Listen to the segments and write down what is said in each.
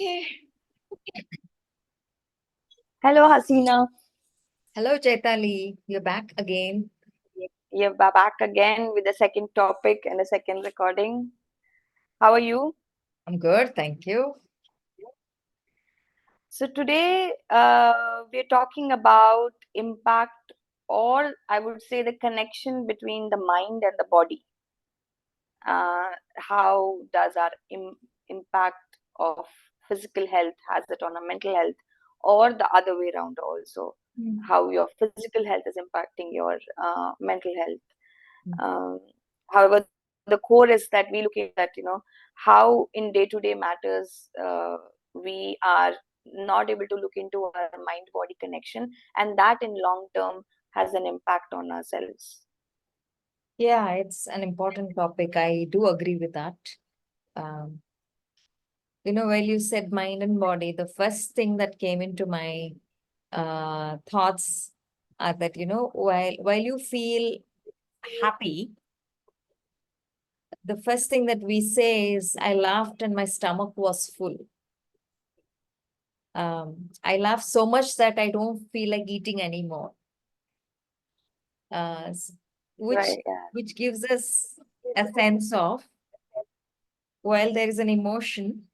Okay. Hello, Hasina. Hello, Chaitali. You're back again. You're back again with the second topic and the second recording. How are you? I'm good, thank you. So today we're talking about impact, or I would say the connection between the mind and the body. How does our impact of physical health has it on our mental health, or the other way around also? Mm. How your physical health is impacting your mental health. Um, However, the core is that we look into that, how in day-to-day matters we are not able to look into our mind-body connection, and that in long term has an impact on ourselves. Yeah, it's an important topic. I do agree with that. Um, while you said mind and body, the first thing that came into my thoughts are that, while you feel happy, the first thing that we say is, I laughed and my stomach was full. I laugh so much that I don't feel like eating anymore. uh, s- which Right. Yeah. which gives us a sense of, while there is an emotion,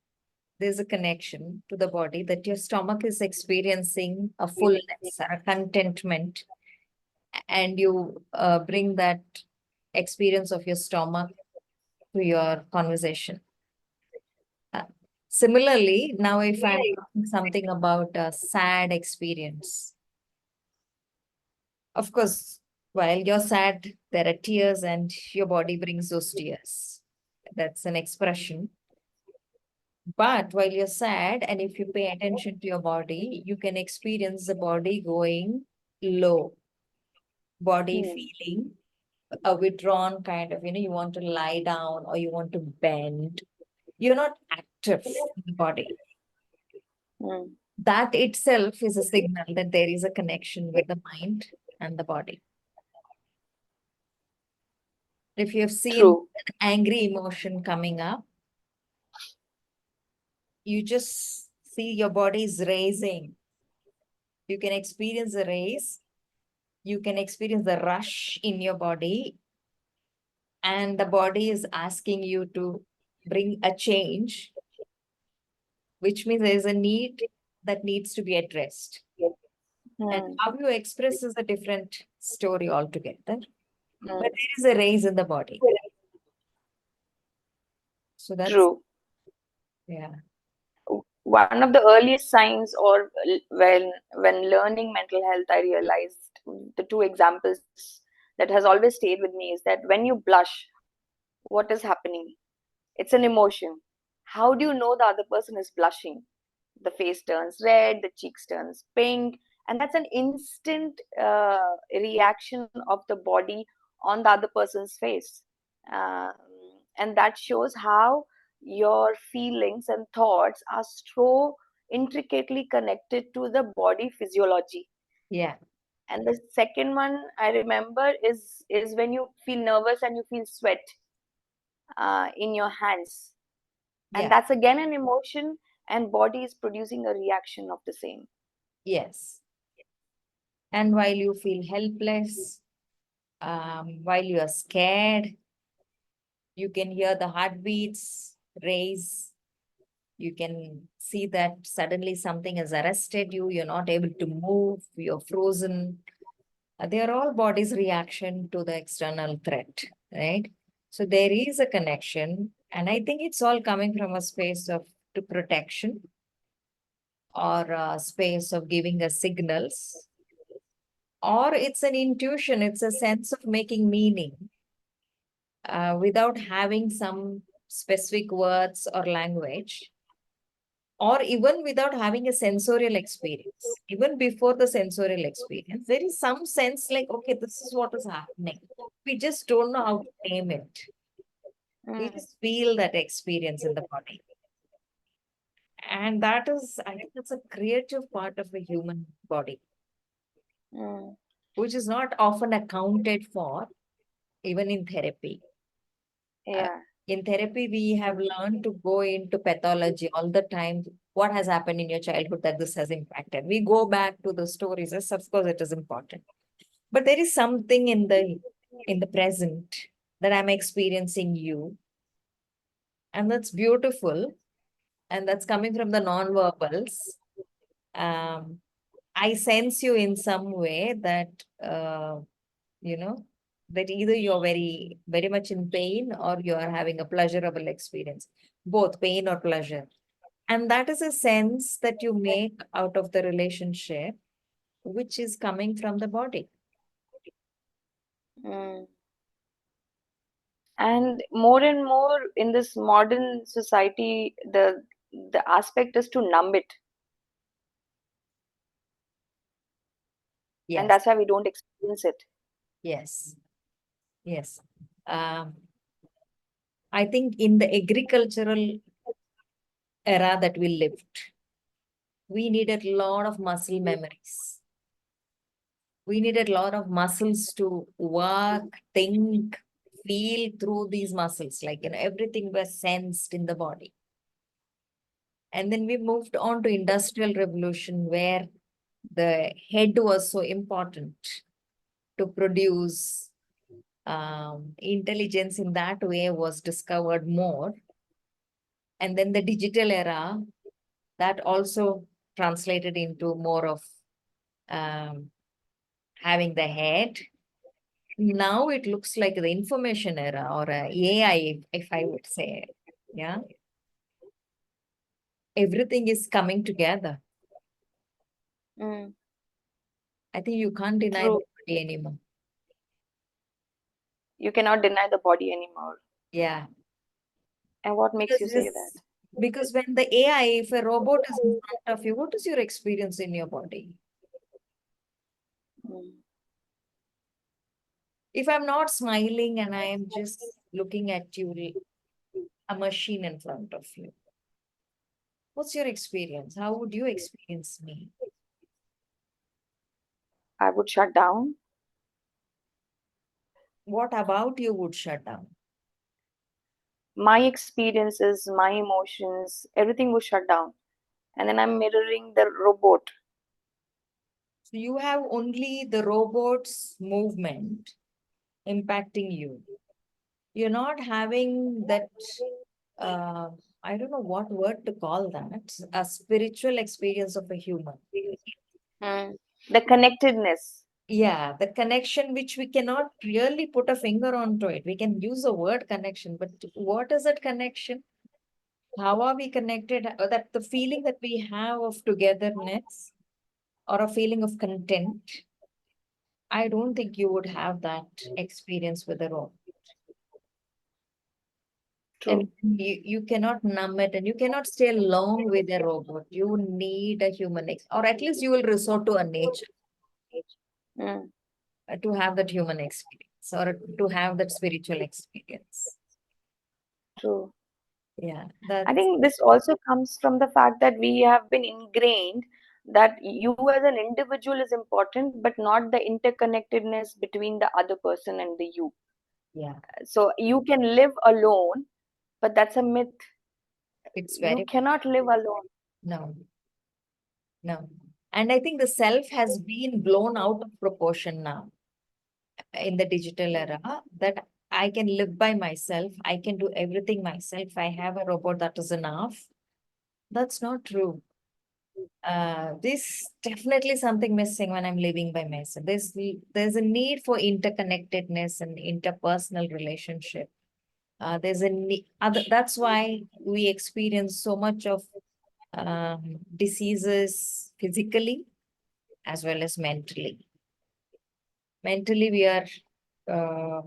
there's a connection to the body, that your stomach is experiencing a fullness or a contentment, and you bring that experience of your stomach to your conversation. Uh, Similarly, now if I'm talking something about a sad experience, of course, while you're sad, there are tears, and your body brings those tears. That's an expression. But while you're sad, and if you pay attention to your body, you can experience the body going low, body Hmm. feeling a withdrawn kind of, you want to lie down or you want to bend. You're not active in the body. Hmm. That itself is a signal that there is a connection with the mind and the body. If you have seen True. an angry emotion coming up, you just see your body is raising. You can experience the raise, you can experience the rush in your body, and the body is asking you to bring a change, which means there is a need that needs to be addressed. And Hmm. how you express is a different story altogether. But Hmm. there is a raise in the body. So that's, True. yeah. One of the earliest signs, or when learning mental health, I realized the two examples that has always stayed with me is that when you blush, what is happening? It's an emotion. How do you know the other person is blushing? The face turns red, the cheeks turns pink, and that's an instant reaction of the body on the other person's face. Um, and that shows how your feelings and thoughts are so intricately connected to the body physiology. Yeah. And the second one I remember is when you feel nervous and you feel sweat in your hands, and Yeah. that's again an emotion, and body is producing a reaction of the same. Yes. And while you feel helpless, while you are scared, you can hear the heartbeats raise. You can see that suddenly something has arrested you. You're not able to move. You're frozen. They are all body's reaction to the external threat, right? So there is a connection, and I think it's all coming from a space of to protection, or a space of giving us signals, or it's an intuition. It's a sense of making meaning without having some specific words or language, or even without having a sensorial experience. Even before the sensorial experience, there is some sense like, okay, this is what is happening. We just don't know how to name it. We Mm, just feel that experience in the body. And that is, I think that's a creative part of the human body, mm, which is not often accounted for, even in therapy. Uh, yeah. In therapy, we have learned to go into pathology all the time. What has happened in your childhood that this has impacted? We go back to the stories. Yes, of course, it is important. But there is something in the present that I'm experiencing you, and that's beautiful, and that's coming from the non-verbals. Um, I sense you in some way that you know that either you're very much in pain or you are having a pleasurable experience, both pain or pleasure. And that is a sense that you make out of the relationship, which is coming from the body. Mm. And more in this modern society, the aspect is to numb it, and Yes, that's why we don't experience it. yes, yes. Um, I think in the agricultural era that we lived, we needed a lot of muscle memories. We needed a lot of muscles to work, think, feel through these muscles. Like, everything was sensed in the body. And then we moved on to industrial revolution where the head was so important to produce intelligence in that way was discovered more. And then the digital era that also translated into more of um, having the head. Now it looks like the information era or AI, if I would say. Yeah, everything is coming together. Mm. I think you can't deny the True. body anymore. You cannot deny the body anymore. Yeah, And what makes because you say that? because when the AI, if a robot is in front of you, what is your experience in your body? Mm. If I'm not smiling and I am just looking at you, a machine in front of you, what's your experience? How would you experience me? I would shut down. What about you would shut down? My experiences, my emotions, everything would shut down. And then I'm mirroring the robot. So you have only the robot's movement impacting you. You're not having that, uh, I don't know what word to call that, a spiritual experience of a human. Mm. The connectedness. Yeah, the connection which we cannot really put a finger onto it. We can use the word connection, but what is that connection? How are we connected? That the feeling that we have of togetherness or a feeling of content, I don't think you would have that experience with a robot. And True. you cannot numb it and you cannot stay long with a robot. You need a human, or at least you will resort to a nature Mm. to have that human experience or to have that spiritual experience. True. Yeah, I that's think this also comes from the fact that we have been ingrained that you as an individual is important, but not the interconnectedness between the other person and the you. yeah, So you can live alone, but that's a myth. it's You very cannot live alone. no, no. And I think the self has been blown out of proportion now in the digital era that I can live by myself, I can do everything myself. I have a robot that is enough. That's not true. This definitely something missing when I'm living by myself. There's a need for interconnectedness and interpersonal relationship. There's a need, that's why we experience so much of diseases physically as well as mentally. Mentally, we are uh,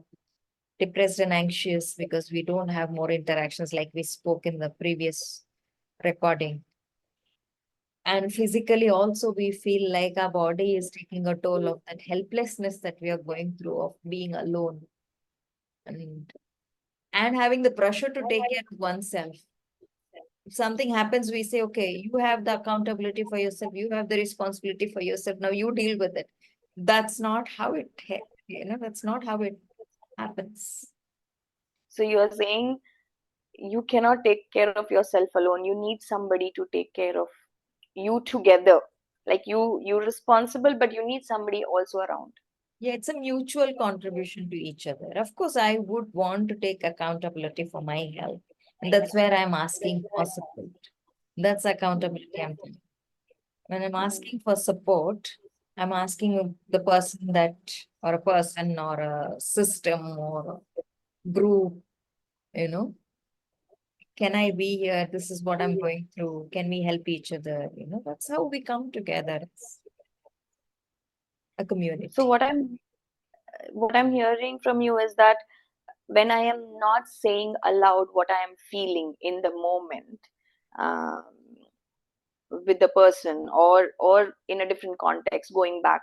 depressed and anxious because we don't have more interactions like we spoke in the previous recording. And physically also we feel like our body is taking a toll of that helplessness that we are going through of being alone and and having the pressure to take care of oneself. If something happens, we say, okay, you have the accountability for yourself, you have the responsibility for yourself, now you deal with it. That's not how that's not how it happens. So you're saying you cannot take care of yourself alone. You need somebody to take care of you together. Like you're responsible, but you need somebody also around. Yeah, it's a mutual contribution to each other. Of course, I would want to take accountability for my health. And that's where I'm asking for support. That's accountability I'm doing. When I'm asking for support, I'm asking the person that, or a person, or a system, or a group, you know, can I be here? This is what I'm going through. Can we help each other? That's how we come together. It's a community. So what I'm hearing from you is that when I am not saying aloud what I am feeling in the moment, um, with the person, or in a different context, going back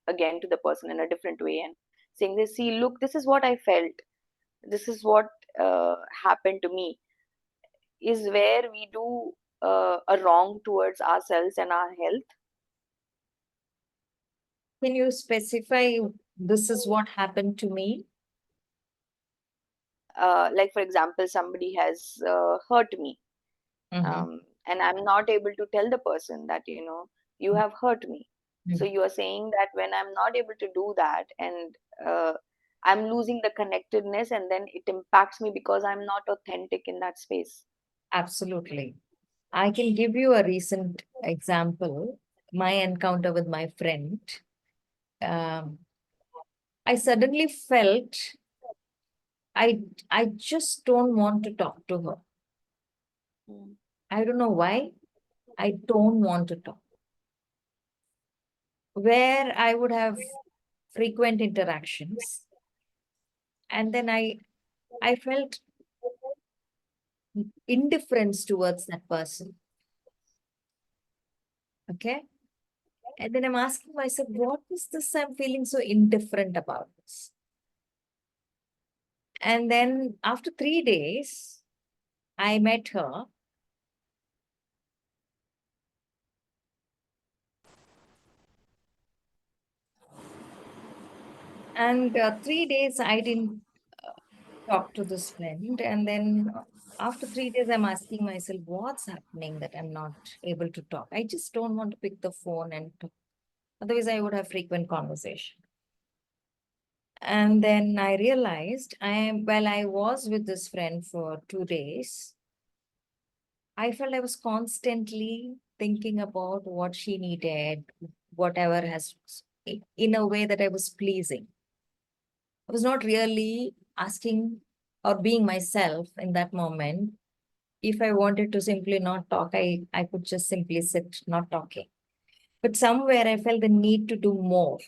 again to the person in a different way and saying this, see, look, this is what I felt, this is what happened to me, is where we do a wrong towards ourselves and our health. Can you specify this is what happened to me? Like for example, somebody has hurt me, Mhm. and I'm not able to tell the person that, you have hurt me. So Mhm. you are saying that when I'm not able to do that, and uh, I'm losing the connectedness, and then it impacts me because I'm not authentic in that space. Absolutely. I can give you a recent example. My encounter with my friend. Um, I suddenly felt I just don't want to talk to her. Mm. I don't know why. I don't want to talk. Where I would have frequent interactions, and then I felt indifference towards that person. Okay. And then I'm asking myself, what is this I'm feeling so indifferent about this? And then after 3 days, I met her. And 3 days, I didn't talk to this friend. And then after 3 days, I'm asking myself, what's happening that I'm not able to talk? I just don't want to pick the phone and talk. Otherwise, I would have frequent conversation. And then I realized while I was with this friend for 2 days, I felt I was constantly thinking about what she needed, whatever has, in a way that I was pleasing. I was not really asking or being myself in that moment. If I wanted to simply not talk, I could just simply sit not talking. But somewhere I felt the need to do more.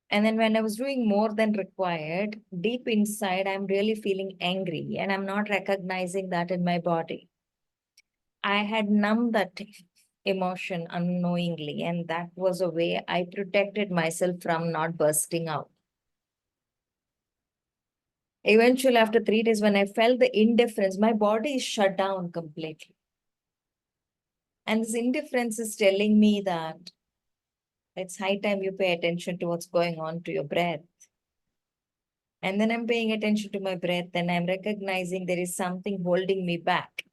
And then when I was doing more than required, deep inside, I'm really feeling angry and I'm not recognizing that in my body. I had numbed that emotion unknowingly, and that was a way I protected myself from not bursting out. Eventually, after 3 days, when I felt the indifference, my body is shut down completely. And this indifference is telling me that it's high time you pay attention to what's going on to your breath. And then I'm paying attention to my breath and I'm recognizing there is something holding me back.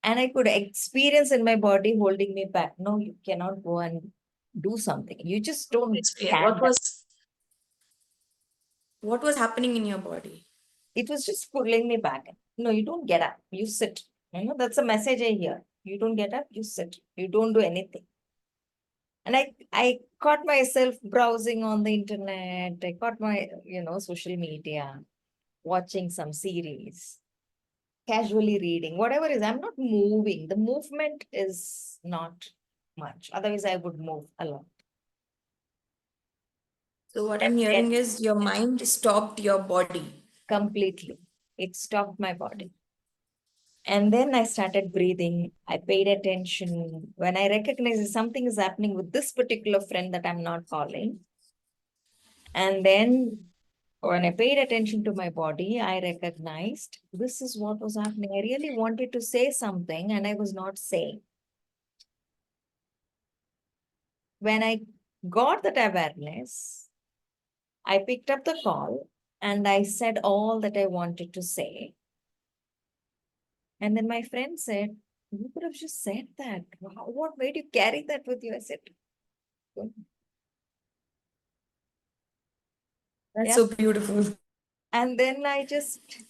And I could experience in my body holding me back. No, you cannot go and do something. You just don't Explain stand up. what was happening in your body. It was just pulling me back. No, you don't get up. You sit. That's a message I hear. You don't get up, you sit. You don't do anything. And I caught myself browsing on the internet. I caught my, social media, watching some series, casually reading, whatever is. I'm not moving. The movement is not much. Otherwise, I would move a lot. So what I'm And hearing is your mind stopped your body. completely, it stopped my body. And then I started breathing. I paid attention. When I recognized something is happening with this particular friend that I'm not calling. And then when I paid attention to my body, I recognized this is what was happening. I really wanted to say something and I was not saying. When I got that awareness, I picked up the call And I said all that I wanted to say. And then my friend said, you could have just said that. What made you carry that with you? I said, "Good." That's Yeah. so beautiful. And then I just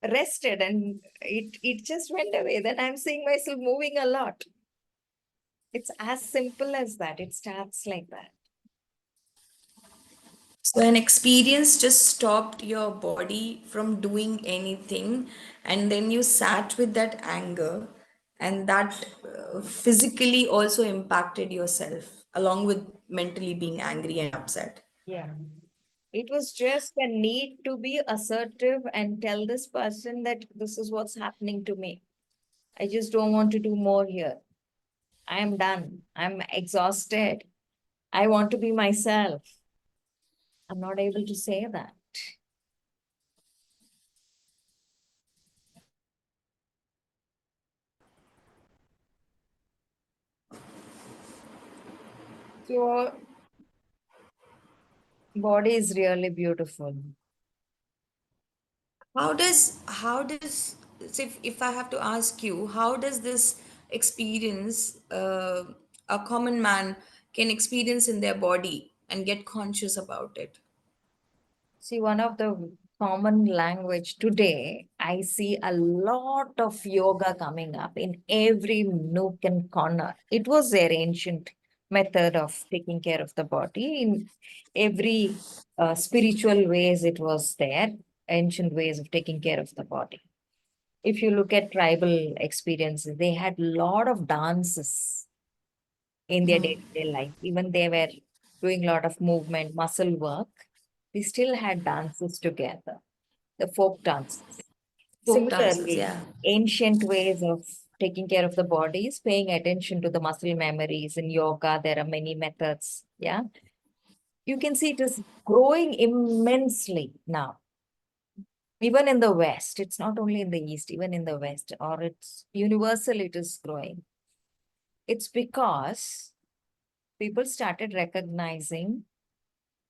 rested and it just went away. Then I'm seeing myself moving a lot. It's as simple as that. It starts like that. So an experience just stopped your body from doing anything, and then you sat with that anger, and that physically also impacted yourself, along with mentally being angry and upset. Yeah. It was just a need to be assertive and tell this person that this is what's happening to me. I just don't want to do more here. I am done. I'm exhausted. I want to be myself. I'm not able to say that. Your body is really beautiful. How does so if I have to ask you, how does this experience a common man can experience in their body and get conscious about it? See, one of the common language today, I see a lot of yoga coming up in every nook and corner. It was their ancient method of taking care of the body. In every spiritual ways, it was there, ancient ways of taking care of the body. If you look at tribal experiences, they had a lot of dances in their day-to-day life. Even they were doing a lot of movement, muscle work. They still had dances together, the folk dances. Folk dances, Similarly, yeah. ancient ways of taking care of the body is paying attention to the muscle memories. In yoga, there are many methods. Yeah. You can see it is growing immensely now. Even in the West, it's not only in the East, even in the West, or it's universal, it is growing. It's because people started recognizing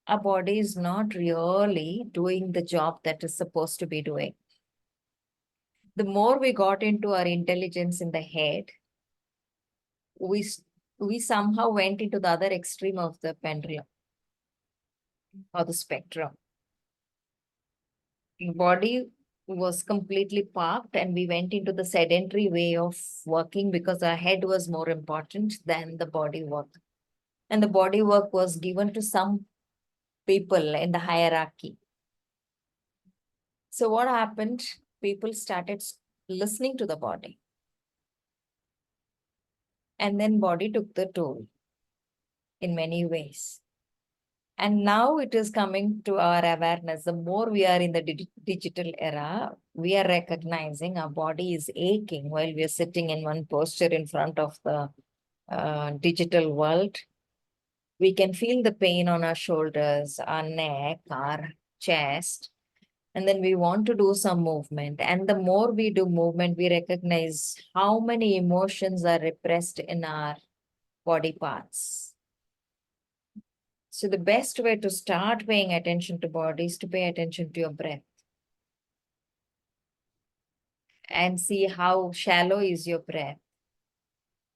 our body is not really doing the job that is supposed to be doing. The more we got into our intelligence in the head, we we somehow went into the other extreme of the pendulum or the spectrum. The body was completely parked and we went into the sedentary way of working because our head was more important than the body work. And the body work was given to some people in the hierarchy. So what happened? People started listening to the body. And then body took the toll in many ways. And now it is coming to our awareness. The more we are in the digital era, we are recognizing our body is aching while we are sitting in one posture in front of the digital world. We can feel the pain on our shoulders, our neck, our chest. And then we want to do some movement. And the more we do movement, we recognize how many emotions are repressed in our body parts. So the best way to start paying attention to body is to pay attention to your breath and see how shallow is your breath.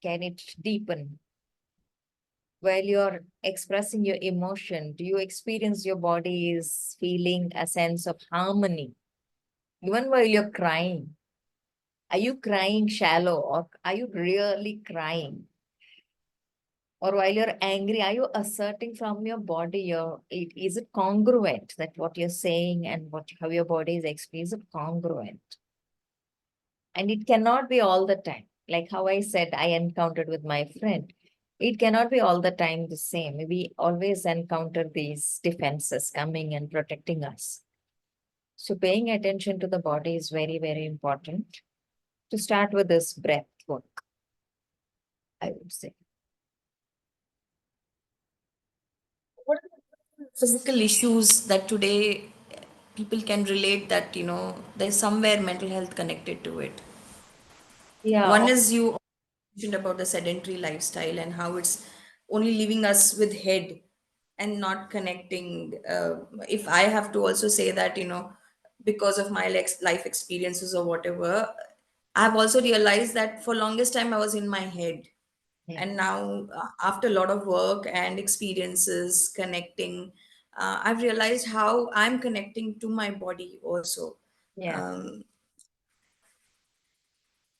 Can it deepen? While you're expressing your emotion, do you experience your body is feeling a sense of harmony? Even while you're crying, are you crying shallow or are you really crying? Or while you're angry, are you asserting from your body is it congruent that what you're saying and how your body is expressing, is it congruent? And it cannot be all the time. Like how I said, I encountered with my friend. It cannot be all the time the same. We always encounter these defenses coming and protecting us. So paying attention to the body is very, very important. To start with this breath work, I would say. What are the physical issues that today people can relate that, there's somewhere mental health connected to it? Yeah, One is you mentioned about the sedentary lifestyle and how it's only leaving us with head. and not connecting. If I have to also say that, because of my life experiences or whatever, I've also realized that for longest time I was in my head. Yeah. And now, after a lot of work and experiences connecting, I've realized how I'm connecting to my body also. Yeah. Um,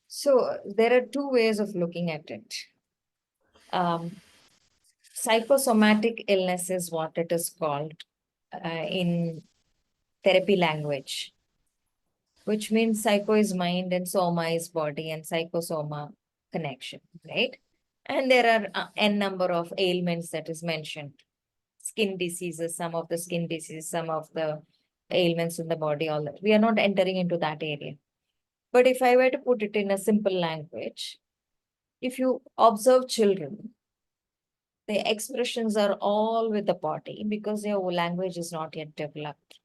So there are two ways of looking at it. Psychosomatic illness is what it is called in therapy language, which means psycho is mind and soma is body and psychosoma connection, right? And there are n number of ailments that is mentioned. Skin diseases, some of the skin diseases, some of the ailments in the body, all that. We are not entering into that area. But if I were to put it in a simple language, if you observe children, the expressions are all with the body because their language is not yet developed.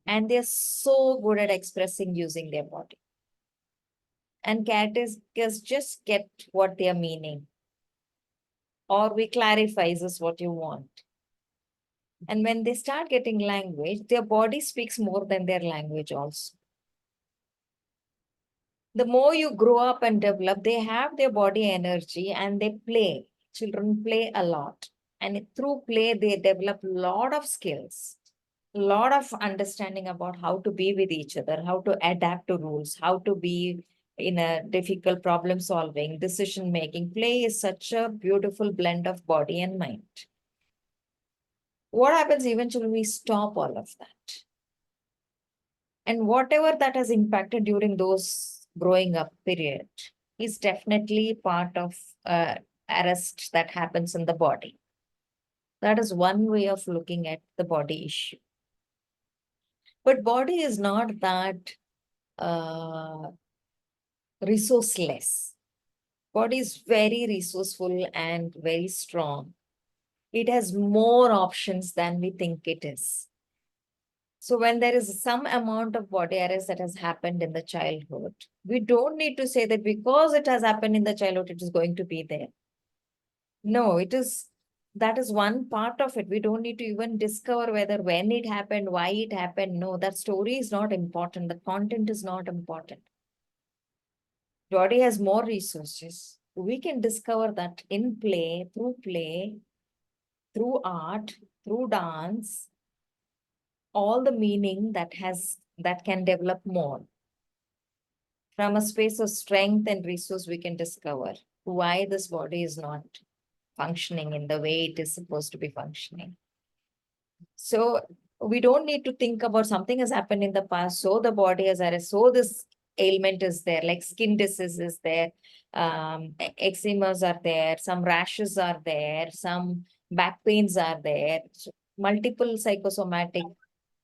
And they're so good at expressing using their body. And catechists just get what they're meaning. Or we clarify, is this what you want? And when they start getting language, their body speaks more than their language also. The more you grow up and develop, they have their body energy and they play. Children play a lot. And through play, they develop a lot of skills, a lot of understanding about how to be with each other, how to adapt to rules, how to be in a difficult problem solving, decision making. Play is such a beautiful blend of body and mind. What happens eventually? We stop all of that. And whatever that has impacted during those growing up period is definitely part of arrest that happens in the body. That is one way of looking at the body issue. But body is not that resourceless. Body is very resourceful and very strong. It has more options than we think it is. So when there is some amount of body arrest that has happened in the childhood, we don't need to say that because it has happened in the childhood, it is going to be there. No, that is one part of it. We don't need to even discover whether when it happened, why it happened. No, that story is not important. The content is not important. Body has more resources. We can discover that in play, through art, through dance, all the meaning that can develop more. From a space of strength and resource, we can discover why this body is not functioning in the way it is supposed to be functioning. So we don't need to think about something has happened in the past, so the body has arrest, so this ailment is there, like skin disease is there, eczemas are there, some rashes are there, some back pains are there, so multiple psychosomatic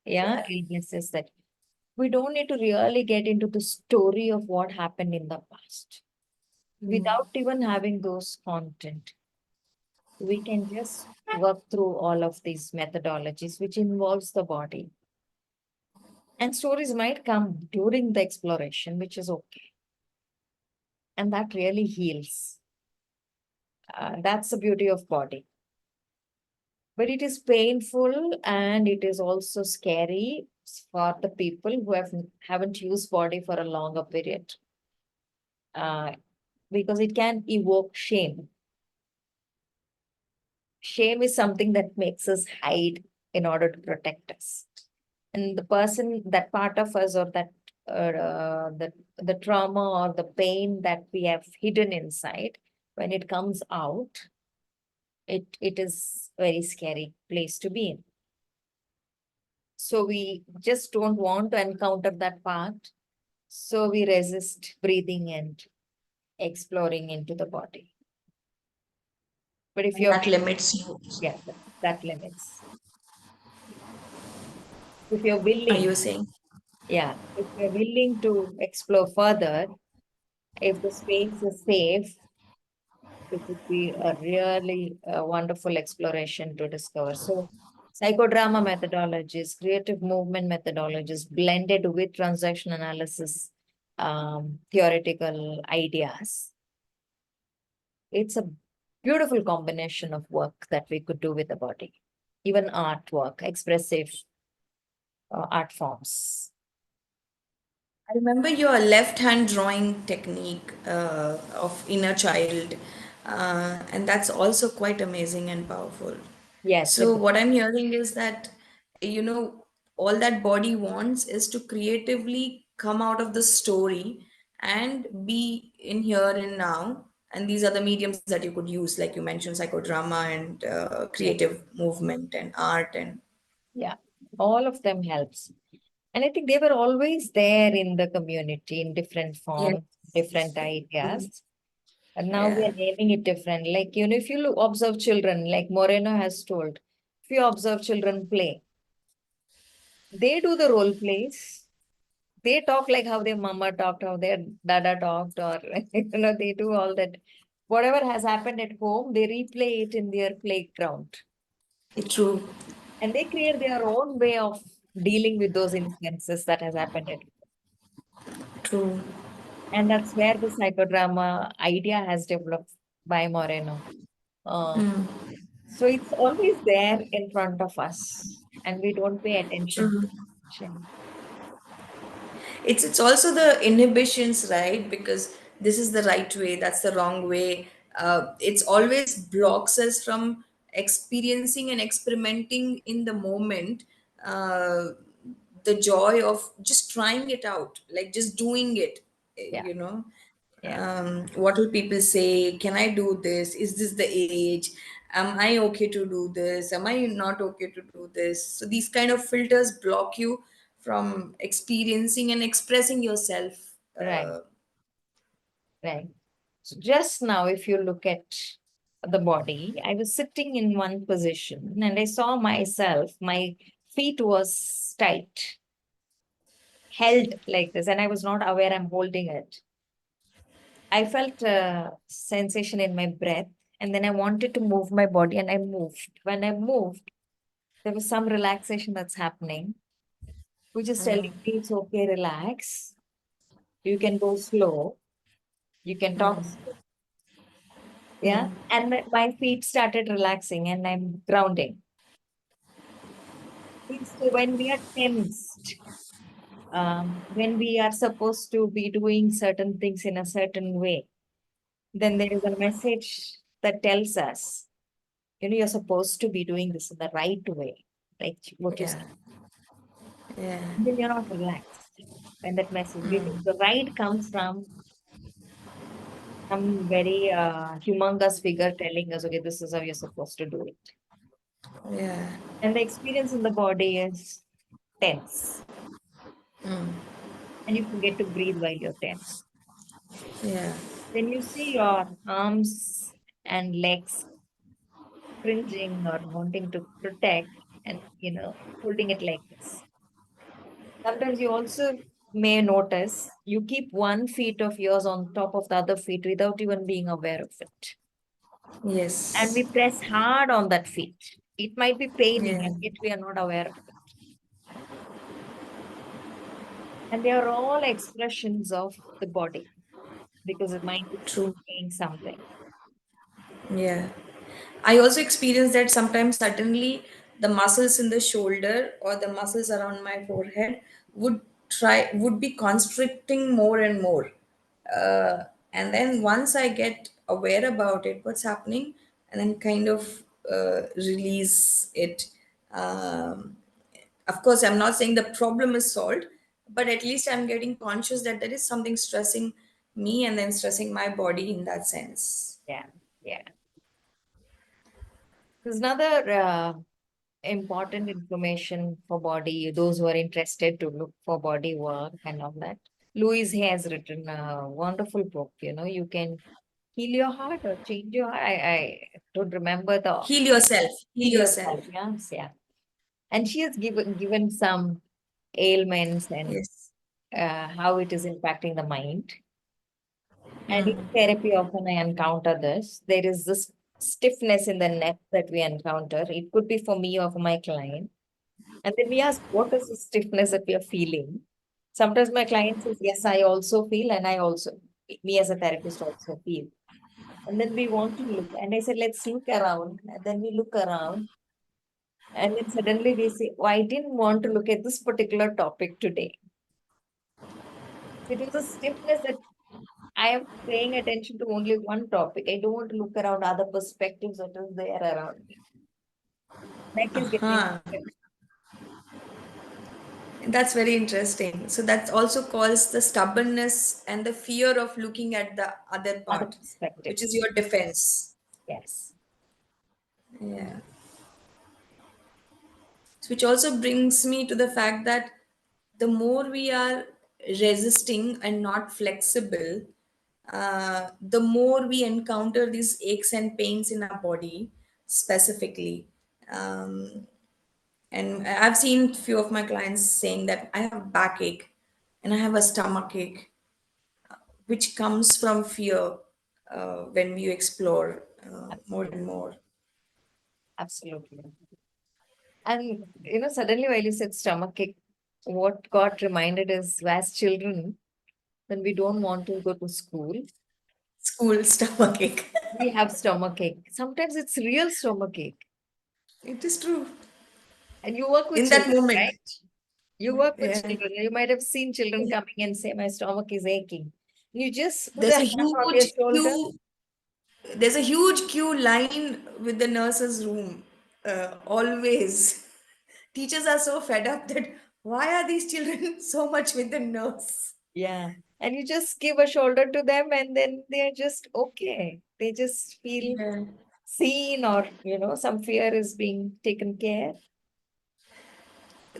illnesses that we don't need to really get into the story of what happened in the past without even having those content. We can just work through all of these methodologies, which involves the body. And stories might come during the exploration, which is okay. And that really heals. That's the beauty of body. But it is painful and it is also scary for the people who haven't used body for a longer period. Because it can evoke shame. Shame is something that makes us hide in order to protect us. And the person, that part of us, or that the trauma or the pain that we have hidden inside, when it comes out, it is very scary place to be in. So we just don't want to encounter that part. So we resist breathing and exploring into the body. But if you're, that limits you. yeah, that limits. If you're Are you willing, saying? yeah, if you're willing to explore further, if the space is safe, it would be a really wonderful exploration to discover. So, psychodrama methodologies, creative movement methodologies, blended with transaction analysis, theoretical ideas. It's a Beautiful combination of work that we could do with the body, even artwork, expressive art forms. I remember your left hand drawing technique of inner child, and that's also quite amazing and powerful. Yes, with So, what I'm hearing is that, you know, all that body wants is to creatively come out of the story and be in here and now. And these are the mediums that you could use, like you mentioned, psychodrama and yeah, creative movement and art and yeah, all of them helps. And I think they were always there in the community in different yeah, forms, different ideas. And now we yeah, are naming it different. Like, if you observe children, like Moreno has told, if you observe children play, they do the role plays. They talk like how their mama talked, how their dada talked, or they do all that. Whatever has happened at home, they replay it in their playground. true, And they create their own way of dealing with those instances that has happened at. true. And that's where the psychodrama idea has developed by Moreno. Uh, so it's always there in front of us, and we don't pay attention. True. It's also the inhibitions, right? Because this is the right way, that's the wrong way. It's always blocks us from experiencing and experimenting in the moment. Uh, the joy of just trying it out, like just doing it, Yeah, you know. yeah, What will people say? Can I do this? Is this the age? Am I okay to do this? Am I not okay to do this? So these kind of filters block you from experiencing and expressing yourself. right, right. So just now, if you look at the body, I was sitting in one position and I saw myself, my feet was tight, held like this, and I was not aware I'm holding it. I felt a sensation in my breath, and then I wanted to move my body, and I moved. When I moved, there was some relaxation that's happening, which is telling me it's okay, relax. You can go slow. You can talk slow. Yeah. And my feet started relaxing and I'm grounding. So when we are tensed, when we are supposed to be doing certain things in a certain way, then there is a message that tells us, you're supposed to be doing this in the right way, like what you Yeah, said. yeah, Then you're not relaxed when that message, because the right comes from some very humongous figure telling us, okay, this is how you're supposed to do it. yeah, And the experience in the body is tense. And you forget to breathe while you're tense. yeah, Then you see your arms and legs cringing or wanting to protect and, holding it like this. Sometimes you also may notice you keep one feet of yours on top of the other feet without even being aware of it. And yes, we press hard on that feet. It might be paining yeah, and yet we are not aware of it. And they are all expressions of the body because the mind is true. saying something. Yeah. I also experience that sometimes suddenly the muscles in the shoulder or the muscles around my forehead would be constricting more and more. Uh, and then once I get aware about it, what's happening, and then kind of release it. Um, of course, I'm not saying the problem is solved, but at least I'm getting conscious that there is something stressing me and then stressing my body in that sense. Yeah, yeah. There's another important information for body, those who are interested to look for body work and all that. Louise Hay has written a wonderful book. You can heal your heart or change your heart. I don't remember the Heal yourself. Heal heal yourself. yourself. Yes, yeah. And she has given some ailments and Yes. how it is impacting the mind. And in therapy, often I encounter this. There is this stiffness in the neck that we encounter. It could be for me or for my client. And then we ask, what is the stiffness that we are feeling? Sometimes my client says, yes, I also feel, and me as a therapist also feel. And then we want to look. And I said, let's look around. And then we look around. And then suddenly we say, oh, I didn't want to look at this particular topic today. It was a stiffness that I am paying attention to only one topic. I don't want to look around other perspectives that is there around me. Neck is getting Huh. stiff. That's very interesting. So that also calls the stubbornness and the fear of looking at the other Other part, which is perspectives. your defense. Yes. Yeah. Which also brings me to the fact that the more we are resisting and not flexible, the more we encounter these aches and pains in our body specifically. Um, and I've seen few of my clients saying that I have backache and I have a stomach ache, which comes from fear when we explore more and more. Absolutely. And suddenly while you said stomach ache, what got reminded is as children, when we don't want to go to school, School stomach ache. we have stomach ache. Sometimes it's real stomach ache. It is true. And you work with In that children, moment. right? You work with Yeah. children. You might have seen children coming and say, my stomach is aching. You just put a There's a hand on their huge shoulder. queue. There's a huge queue line with the nurse's room. Always. Teachers are so fed up that why are these children so much with the nurse? Yeah. And you just give a shoulder to them and then they're just okay. They just feel Yeah. seen or, some fear is being taken care.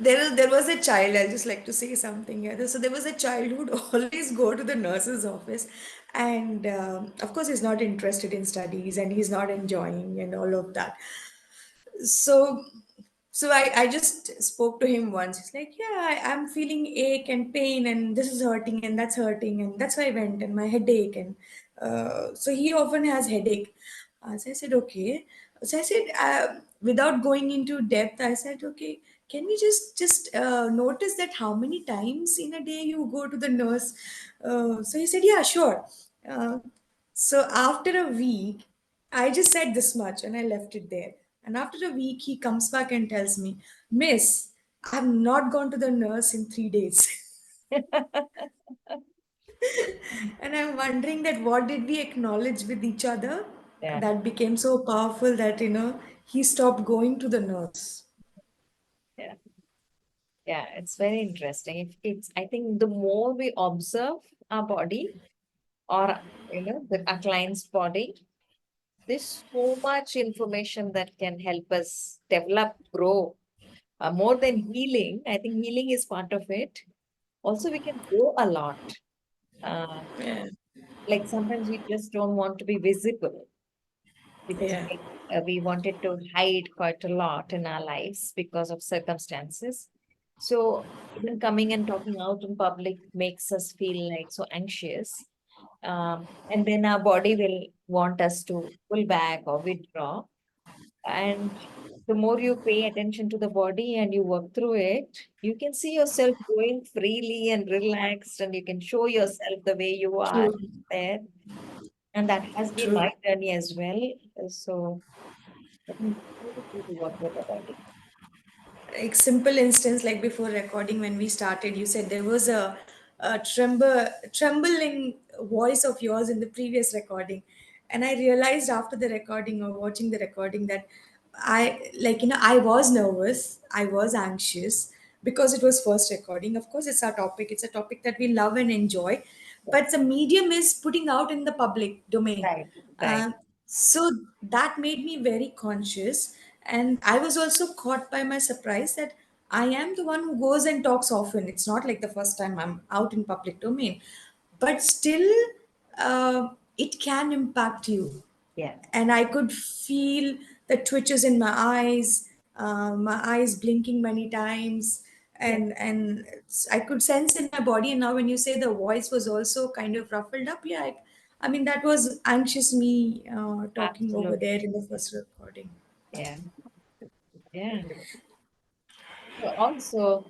There was a child, I'll just like to say something here. So there was a child who would always go to the nurse's office, and of course, he's not interested in studies and he's not enjoying and all of that. So I just spoke to him once. He's like, yeah, I'm feeling ache and pain, and this is hurting and that's hurting, and that's why I went, and my headache. And so he often has headache. So I said, okay. So I said, without going into depth, I said, okay, can we just notice that how many times in a day you go to the nurse? So he said, yeah, sure. Uh, so after a week, I just said this much and I left it there. And after a week, he comes back and tells me, Miss, I've not gone to the nurse in 3 days. And I'm wondering that what did we acknowledge with each other Yeah. that became so powerful that, he stopped going to the nurse. Yeah. Yeah. It's very interesting. I think the more we observe our body or, our client's body, there's so much information that can help us develop, grow. More than healing, I think healing is part of it. Also, we can grow a lot. Uh, Yeah. like sometimes we just don't want to be visible because Yeah. we wanted to hide quite a lot in our lives because of circumstances. So even coming and talking out in public makes us feel like so anxious. And then our body will want us to pull back or withdraw. And the more you pay attention to the body and you work through it, you can see yourself going freely and relaxed, and you can show yourself the way you are True. there. And that has been True. my journey as well. So I think it's beautiful to work with the body. Like simple instance, like before recording when we started, you said there was a trembling voice of yours in the previous recording, and I realized after the recording or watching the recording that I was nervous, I was anxious because it was first recording. Of course, it's a topic that we love and enjoy, but the medium is putting out in the public domain. Right, right. uh, so that made me very conscious. And I was also caught by my surprise that I am the one who goes and talks often. It's not like the first time I'm out in public domain, but still, it can impact you. Yeah, And I could feel the twitches in my eyes blinking many times, yeah, and I could sense in my body. And now, when you say the voice was also kind of ruffled up, yeah, I mean that was anxious me talking over absolutely. there in the first recording. Yeah, yeah. So also,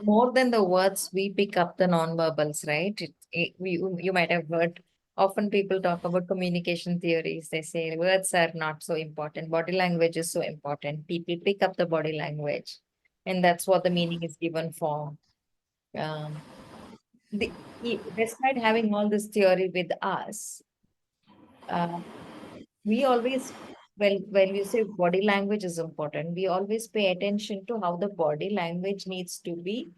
more than the words, we pick up the non-verbals, right? You might have heard Often people talk about communication theories. They say words are not so important. Body language is so important. People pick up the body language, and that's what the meaning is given for. Um, Despite having all this theory with us, uh, we always, well, when we say body language is important, we always pay attention to how the body language needs to be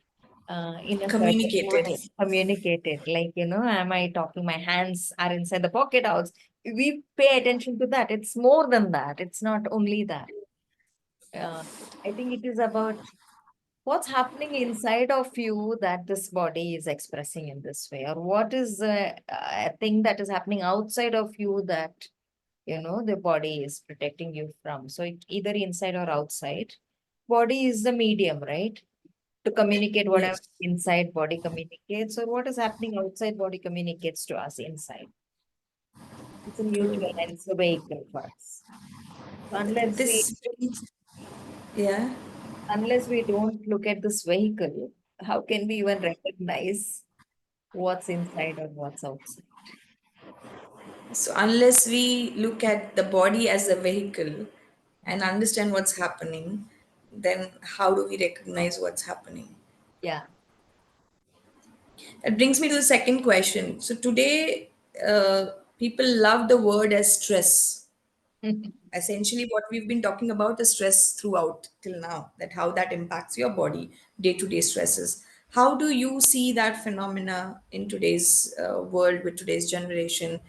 in a certain Communicated. way communicated. Like, am I talking? My hands are inside the pocket out. We pay attention to that. It's more than that. It's not only that. Uh, I think it is about what's happening inside of you that this body is expressing in this way, or what is a thing that is happening outside of you that the body is protecting you from. So it either inside or outside. Body is the medium, right? To communicate whatever Yes. inside body communicates, or what is happening outside body communicates to us inside. It's a mutual True. and it's a vehicle for us. So This brings, yeah. unless we don't look at this vehicle, how can we even recognize what's inside or what's outside? So unless we look at the body as a vehicle and understand what's happening, then how do we recognize what's happening? Yeah. That brings me to the second question. So today, people love the word as stress. Essentially, what we've been talking about is stress throughout till now, that how that impacts your body, day-to-day stresses. How do you see that phenomena in today's world with today's generation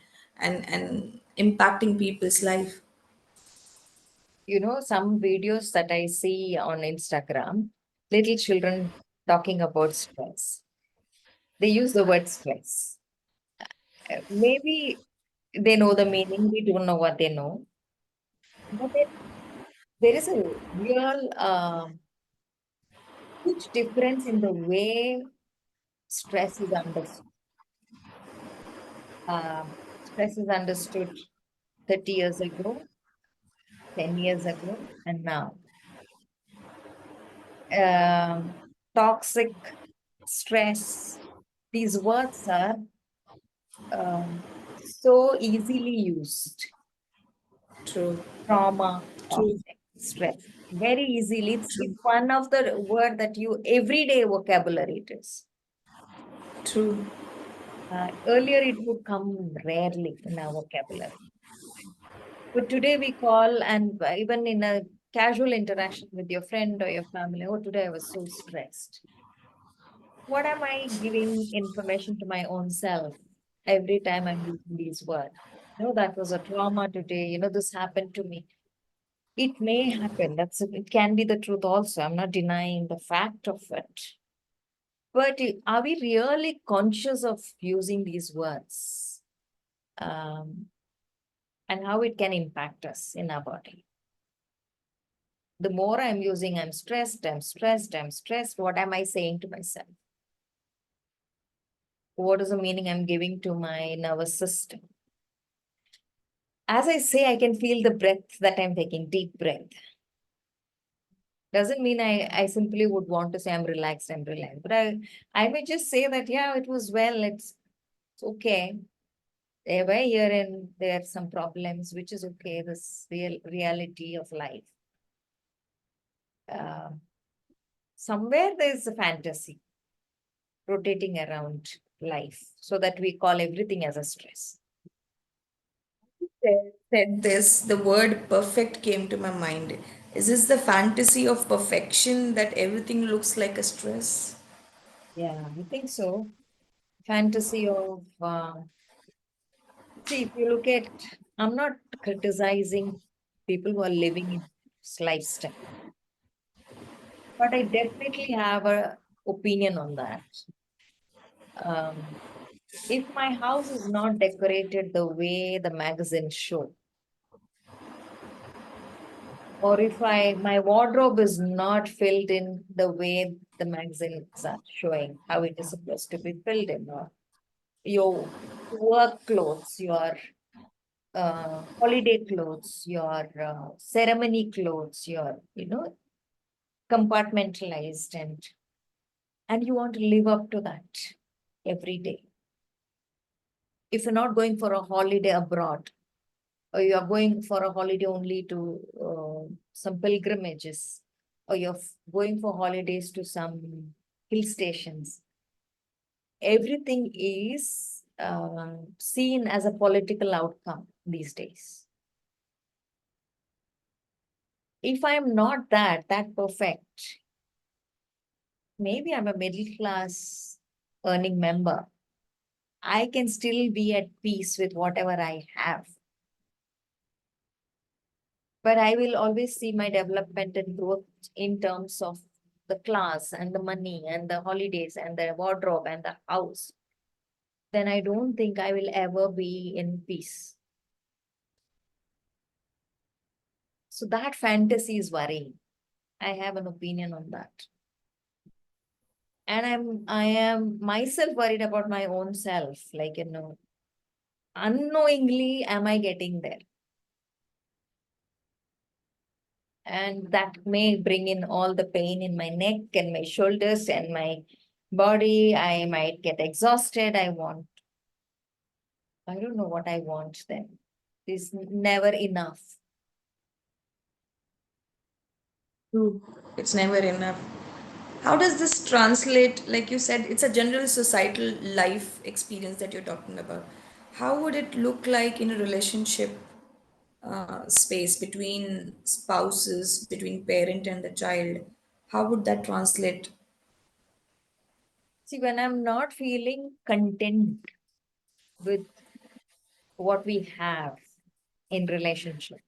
and impacting people's life? Some videos that I see on Instagram, little children talking about stress. They use the word stress. Maybe they know the meaning, we don't know what they know. But there is a real huge difference in the way stress is understood. Stress is understood 30 years ago, 10 years ago, and now. Toxic stress, these words are so easily used. True, Trauma, true, toxic, stress. Very easily. It's one of the word that you everyday vocabulary it is. true. Earlier, it would come rarely in our vocabulary. But today we call, and even in a casual interaction with your friend or your family, oh, today I was so stressed. What am I giving information to my own self every time I'm using these words? That was a trauma today. This happened to me. It may happen. It can be the truth also. I'm not denying the fact of it. But are we really conscious of using these words? And how it can impact us in our body? The more I'm using, I'm stressed, I'm stressed, I'm stressed. What am I saying to myself? What is the meaning I'm giving to my nervous system? As I say, I can feel the breath that I'm taking, deep breath. Doesn't mean I simply would want to say I'm relaxed. But I may just say that, yeah, it was well, it's okay. There were here and there some problems, which is okay, this reality of life. Uh, Somewhere there's a fantasy rotating around life so that we call everything as a stress. Said this, the word perfect came to my mind. Is this the fantasy of perfection that everything looks like a stress? Yeah, I think so. Fantasy of, see, if you look at, I'm not criticizing people who are living in this lifestyle, but I definitely have a opinion on that. Um, if my house is not decorated the way the magazines show, or if my wardrobe is not filled in the way the magazines are showing how it is supposed to be filled in, or your work clothes, your holiday clothes, your ceremony clothes, your compartmentalized, and you want to live up to that every day. If you're not going for a holiday abroad, or you are going for a holiday only to some pilgrimages, or you're going for holidays to some hill stations, everything is seen as a political outcome these days. If I'm not that perfect, maybe I'm a middle class earning member, I can still be at peace with whatever I have. But I will always see my development and growth in terms of the class and the money and the holidays and the wardrobe and the house. Then I don't think I will ever be in peace. So that fantasy is worrying. I have an opinion on that. And I am myself worried about my own self. Like, unknowingly, am I getting there? And that may bring in all the pain in my neck and my shoulders and my body. I might get exhausted. I don't know what I want then. It's never enough. True. It's never enough. How does this translate? Like you said, it's a general societal life experience that you're talking about. How would it look like in a relationship space between spouses, between parent and the child? How would that translate? See, when I'm not feeling content with what we have in relationship,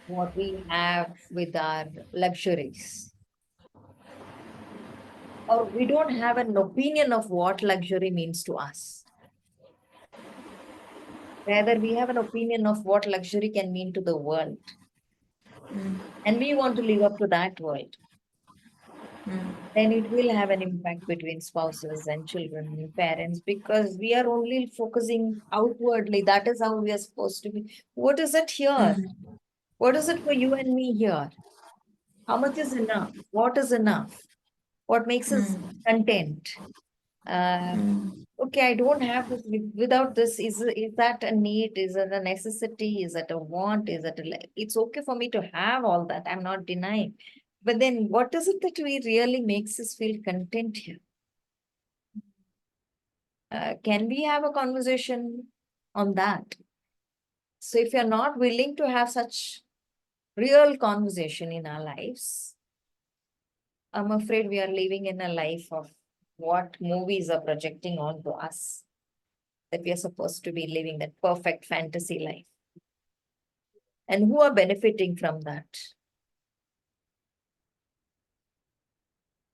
what we have with our luxuries, or we don't have an opinion of what luxury means to us. Rather, we have an opinion of what luxury can mean to the world. And we want to live up to that world. Then it will have an impact between spouses and children and parents, because we are only focusing outwardly. That is how we are supposed to be. What is it here? What is it for you and me here? How much is enough? What is enough? What makes us content? Uh, okay, I don't have this. Without this, is that a need? Is it a necessity? Is it a want? Is it it's okay for me to have all that. I'm not denying. But then what is it that we really makes us feel content here? Can we have a conversation on that? So if you're not willing to have such real conversation in our lives, I'm afraid we are living in a life of what movies are projecting onto us, that we are supposed to be living that perfect fantasy life. And who are benefiting from that?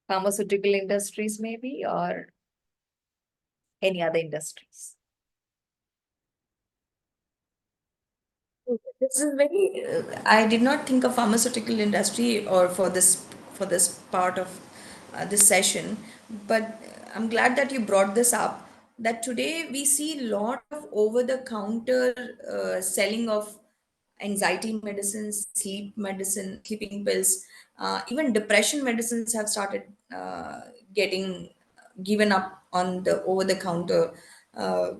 Pharmaceutical industries maybe, or any other industries. This is very. I did not think of pharmaceutical industry or for this part of this session, but I'm glad that you brought this up. That today we see a lot of over-the-counter selling of anxiety medicines, sleeping pills, even depression medicines have started getting given up on the over-the-counter uh,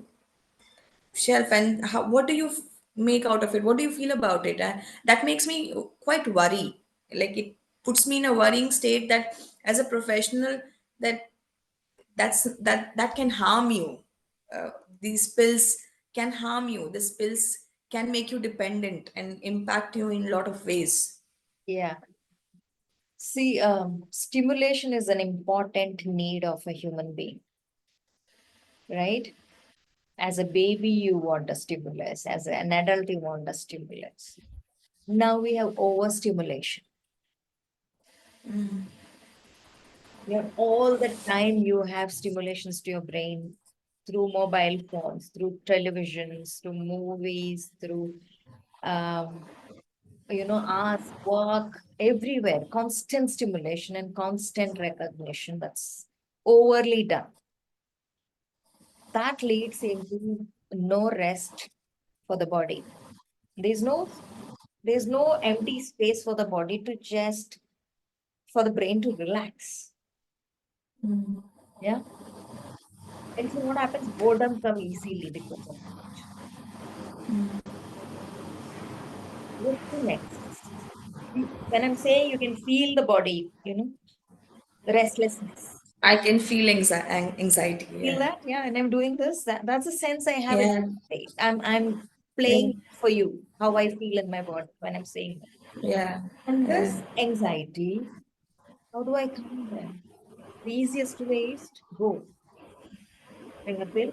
shelf. And what do you make out of it? What do you feel about it? And that makes me quite worry. Like it puts me in a worrying state that as a professional, that that can harm you. uh, these pills can harm you. These pills can make you dependent and impact you in a lot of ways. Yeah. See, stimulation is an important need of a human being, right? As a baby, you want a stimulus. As an adult, you want a stimulus. Now we have overstimulation. All the time you have stimulations to your brain through mobile phones, through televisions, through movies, through um, ask, work, everywhere, constant stimulation and constant recognition. That's overly done. That leads into no rest for the body. There's no there's no empty space for the body to just for the brain to relax. Yeah. And so what happens? Boredom come easily because of what's the next. When I'm saying you can feel the body, restlessness. I can feel anxiety. Feel Yeah. that? Yeah. And I'm doing this. That's a sense I have in Yeah. my face. I'm Yeah. playing for you, how I feel in my body when I'm saying that. Yeah. And Yeah. this anxiety, how do I calm them? The easiest way is to go. Bring a pill,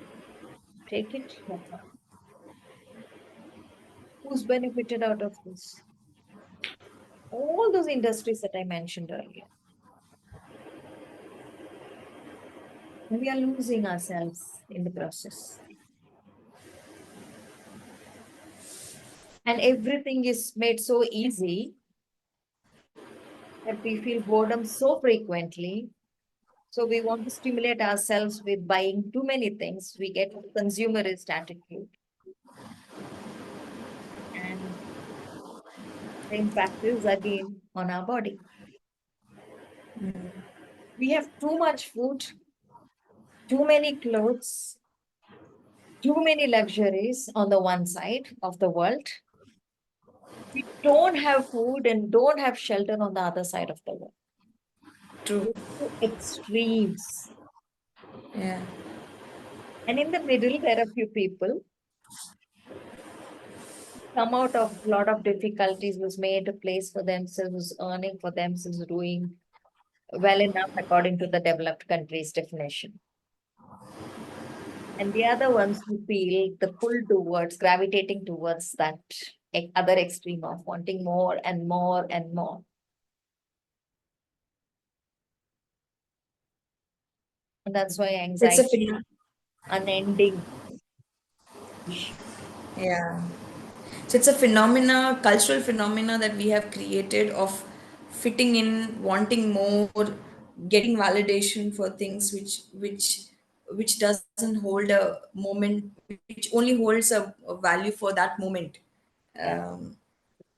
take it. That's all. Who's benefited out of this? All those industries that I mentioned earlier. And we are losing ourselves in the process. And everything is made so easy that we feel boredom so frequently. So we want to stimulate ourselves with buying too many things. We get a consumerist attitude. And the impact is again on our body. We have too much food, too many clothes, too many luxuries on the one side of the world. We don't have food and don't have shelter on the other side of the world. True. Two extremes. Yeah. And in the middle, there are few people come out of a lot of difficulties, was made a place for themselves, earning for themselves, doing well enough according to the developed country's definition. And the other ones who feel the pull towards, gravitating towards that other extreme of wanting more and more and more. And that's why It's a anxiety, unending issue. yeah. So it's a phenomena, cultural phenomena that we have created of fitting in, wanting more, getting validation for things which doesn't hold a moment, which only holds a value for that moment. Yeah, Um,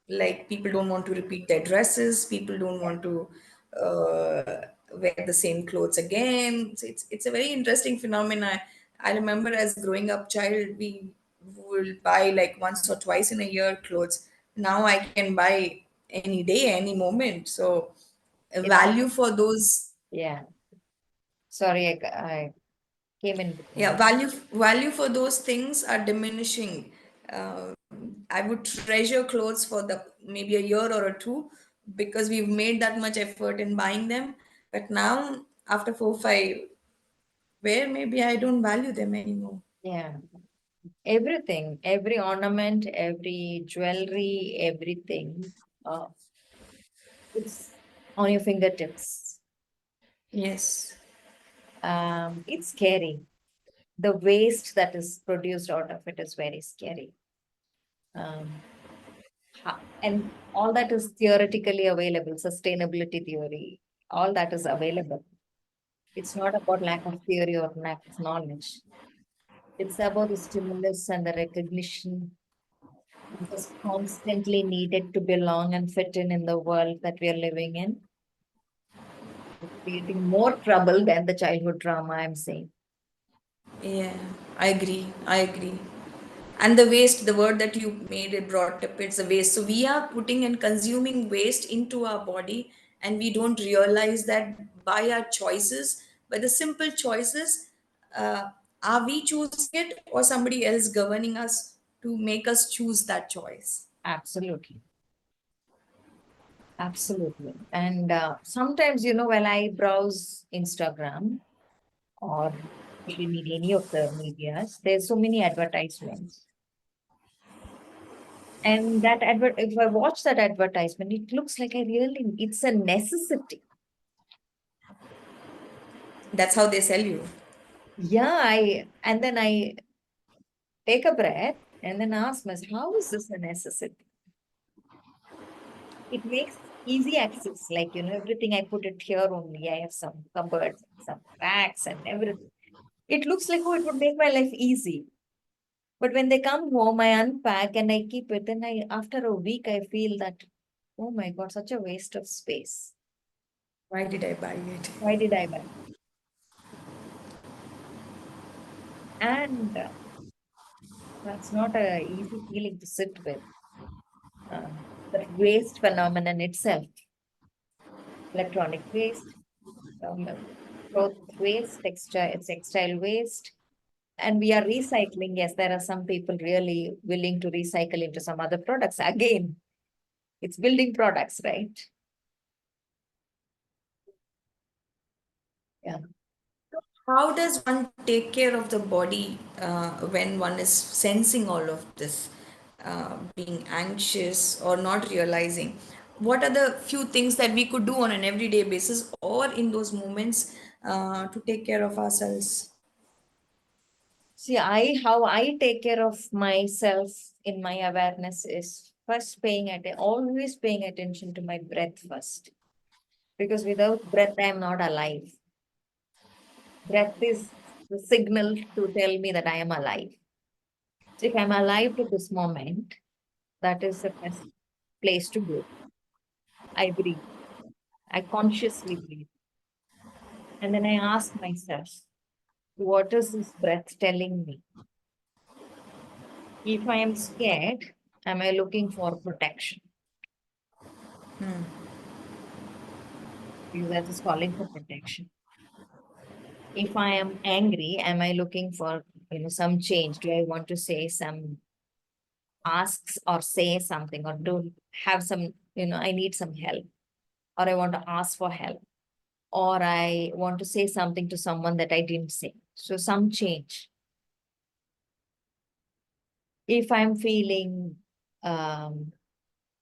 like people don't want to repeat their dresses, people don't yeah. want to wear the same clothes again. So it's a very interesting phenomena. I remember as a growing up child, we will buy like once or twice in a year clothes. Now I can buy any day, any moment. So a It's, value for those, yeah. Sorry, I came in yeah, between. value for those things are diminishing. uh, I would treasure clothes for the maybe a year or a two because we've made that much effort in buying them, but now after 4 5 where maybe I don't value them anymore. Yeah. Everything, every ornament, every jewelry, everything, it's on your fingertips. Yes. It's scary. The waste that is produced out of it is very scary. Um, and all that is theoretically available, sustainability theory, all that is available. It's not about lack of theory or lack of knowledge. It's about the stimulus and the recognition that is constantly needed to belong and fit in the world that we are living in. It's creating more trouble than the childhood trauma, I'm saying. Yeah, I agree. I agree. And the waste, the word that you made, it brought up, it's a waste. So we are putting and consuming waste into our body, and we don't realize that by our choices, by the simple choices, uh, are we choosing it or somebody else governing us to make us choose that choice? Absolutely. Absolutely. And sometimes, when I browse Instagram or social media, any of the medias, there's so many advertisements. And that if I watch that advertisement, it looks like it's a necessity. That's how they sell you. Yeah, and then I take a breath and then ask myself, how is this a necessity? It makes easy access, like, everything I put it here only. I have some cupboards, some racks and everything. It looks like, oh, it would make my life easy. But when they come home, I unpack and I keep it. Then after a week, I feel that, oh my God, such a waste of space. Why did I buy it? Why did I buy? And that's not a easy feeling to sit with. The waste phenomenon itself, electronic waste, um, cloth waste, textile waste, and we are recycling. Yes, there are some people really willing to recycle into some other products. Again, it's building products, right? Yeah. How does one take care of the body when one is sensing all of this, being anxious or not realizing? What are the few things that we could do on an everyday basis or in those moments to take care of ourselves? See, how I take care of myself in my awareness is first always paying attention to my breath first. Because without breath, I am not alive. Breath is the signal to tell me that I am alive. So if I'm alive to this moment, that is the best place to go. I breathe. I consciously breathe. And then I ask myself, what is this breath telling me? If I am scared, am I looking for protection? Because that is calling for protection. If I am angry, am I looking for some change? Do I want to say some asks or say something or do have some, I need some help or I want to ask for help or I want to say something to someone that I didn't say. So some change. If I'm feeling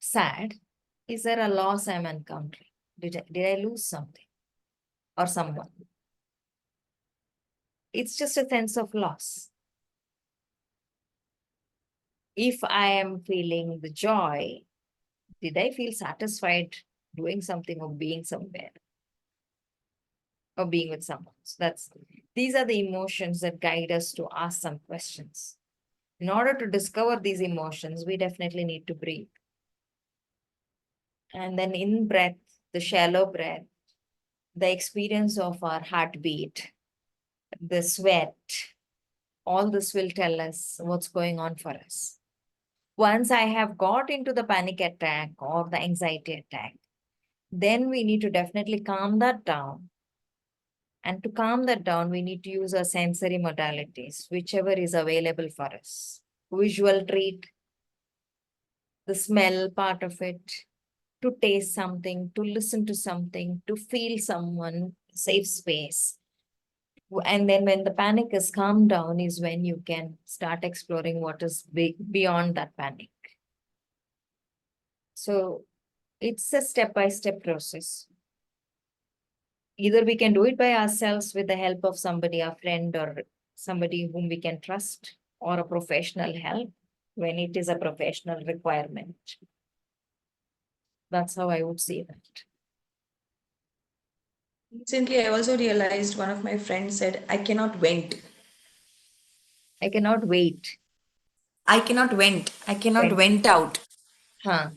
sad, is there a loss I'm encountering? Did I lose something or someone? It's just a sense of loss. If I am feeling the joy, did I feel satisfied doing something or being somewhere or being with someone? So these are the emotions that guide us to ask some questions. In order to discover these emotions, we definitely need to breathe. And then in breath, the shallow breath, the experience of our heartbeat, the sweat, all this will tell us what's going on for us. Once I have got into the panic attack or the anxiety attack, then we need to definitely calm that down. And to calm that down, we need to use our sensory modalities, whichever is available for us. Visual treat, the smell part of it, to taste something, to listen to something, to feel someone, safe space. And then when the panic is calmed down is when you can start exploring what is beyond that panic. So it's a step-by-step process. Either we can do it by ourselves with the help of somebody, a friend or somebody whom we can trust, or a professional help when it is a professional requirement. That's how I would say that. Recently, I also realized one of my friends said, I cannot vent. I cannot wait. I cannot vent. I cannot When, vent out. huh?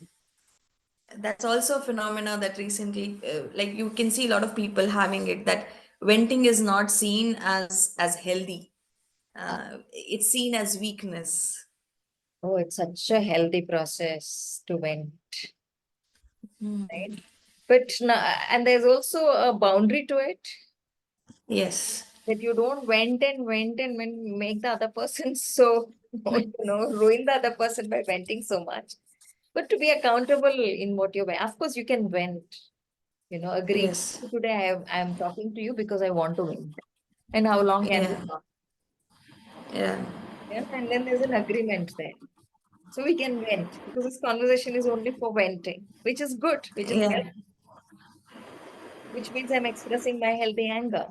That's also a phenomena that recently, like you can see a lot of people having it, that venting is not seen as healthy. It's seen as weakness. Oh, it's such a healthy process to vent, right? But and there's also a boundary to it Yes. that you don't make the other person so, ruin the other person by venting so much. But to be accountable in what you're, of course, you can vent, agreeing. Yes. Today I'm talking to you because I want to vent. And how long can we Yeah. talk? Yeah. Yeah, and then there's an agreement there. So we can vent because this conversation is only for venting, which is good, which is Yeah. healthy, which means I'm expressing my healthy anger.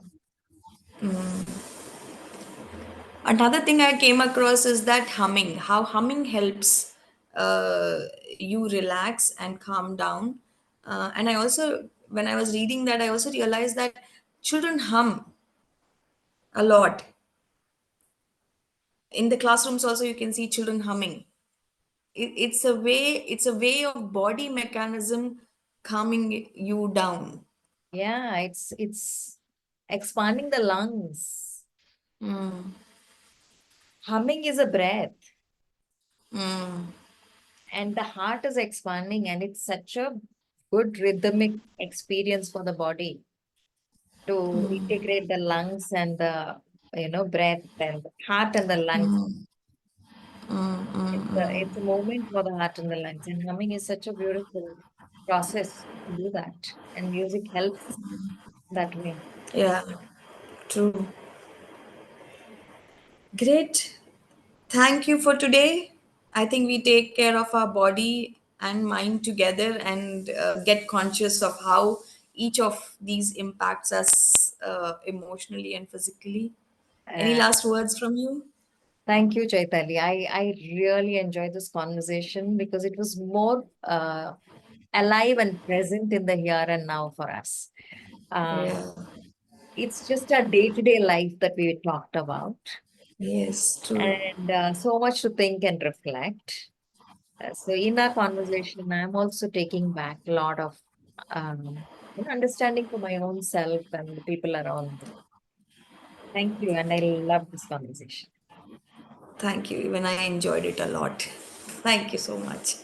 Another thing I came across is that humming, how humming helps uh, you relax and calm down. And I also, when I was reading that, I also realized that children hum a lot. In the classrooms, also, you can see children humming. It's a way of body mechanism calming you down. Yeah, it's expanding the lungs. Mm. Humming is a breath, Mm. and the heart is expanding, and it's such a good rhythmic experience for the body to integrate the lungs and the breath and the heart and the lungs. It's a moment for the heart and the lungs, and humming is such a beautiful process to do that, and music helps that way. Yeah, true. Great. Thank you for today. I think we take care of our body and mind together and get conscious of how each of these impacts us emotionally and physically. Any Uh, last words from you? Thank you, Chaitali. I really enjoyed this conversation because it was more alive and present in the here and now for us. Yeah. It's just a day-to-day life that we talked about, Yes, true. and so much to think and reflect. So in our conversation, I'm also taking back a lot of understanding for my own self and the people around me. Thank you, and I love this conversation. Thank you. Even I enjoyed it a lot. Thank you so much.